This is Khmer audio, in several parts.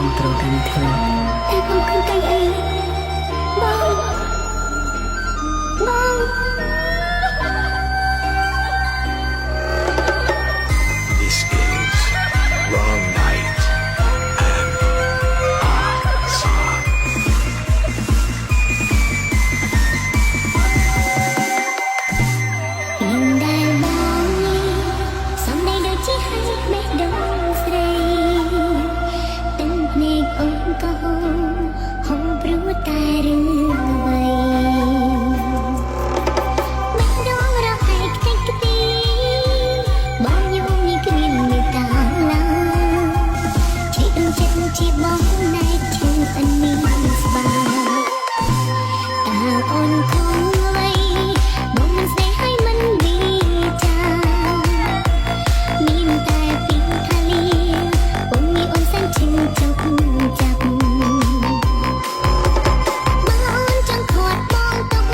បងត្រូវកាន់ធ្វើតែខ្ញុំឃើញកៃអីបងបង This is Wrong Night and Song. នឹងដែលបងសំដីដូចជាហេតុបេះដូងស្រីទឹកភ្នែកអូនក៏ហូរហូរព្រោះតែរឿងអ្វីបេះដូងរហែកខ្ទេចខ្ទីបងយំនេះគ្មានមេត្តាឡើយជីកចិត្តជាបងណែឈឺអិននេះស្បាតើអូនខំអ្វីបងមិនស្នេហ៍ឲ្យមិនវិចាមានតែពីខាលីបងមានអូនសែនឈឺចុកចាប់បងចង់ខាត់បងទុក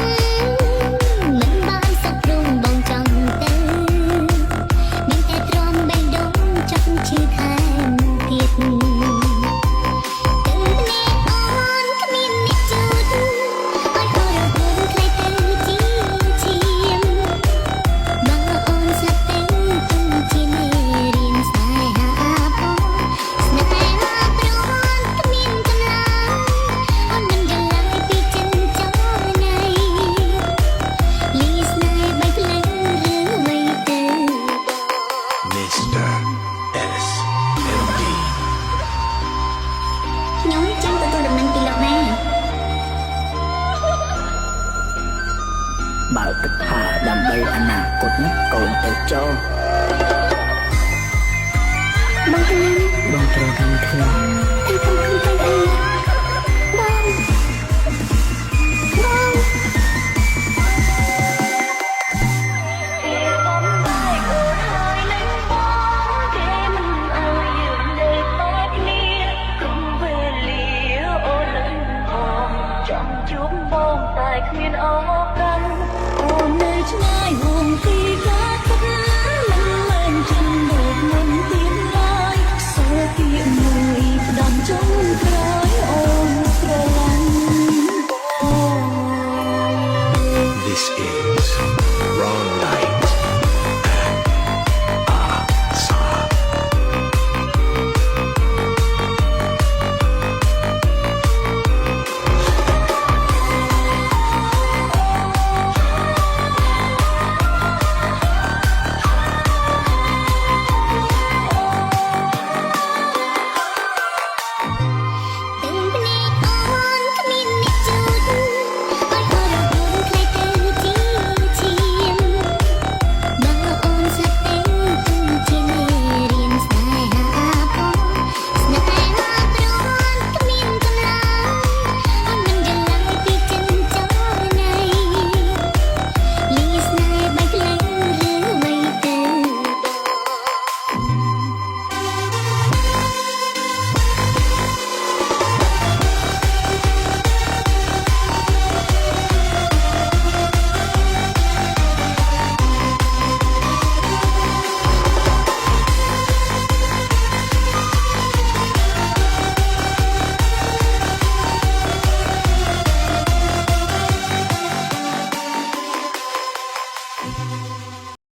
មិនបានសុខព្រមបងចង់ទៅមានតែទ្រាំបេះដូងចង់ឈឺថែមទៀតទឹកភ្នែកអូនគ្មានអ្នកជូតឲ្យហូររហូតខ្លីទៅជាឈាមបើអូនស្លាប់ទៅទុំជាមេរៀនស្នេហាផងស្នេហាប្រន់គ្មានកម្លាំងអូនមិនយល់ឡើយពីចិនចរណៃលីស្នេហ៍បីភ្លើងរឿងអ្វីទៅ Mr. S. M.D. ខ្ញុំចង់ទទួលដំណឹងពីលោកណាបើគិតថាដើម្បីអនាគតនេះកូនទៅចូលបងទៅណាបងត្រូវកាន់ធ្វើ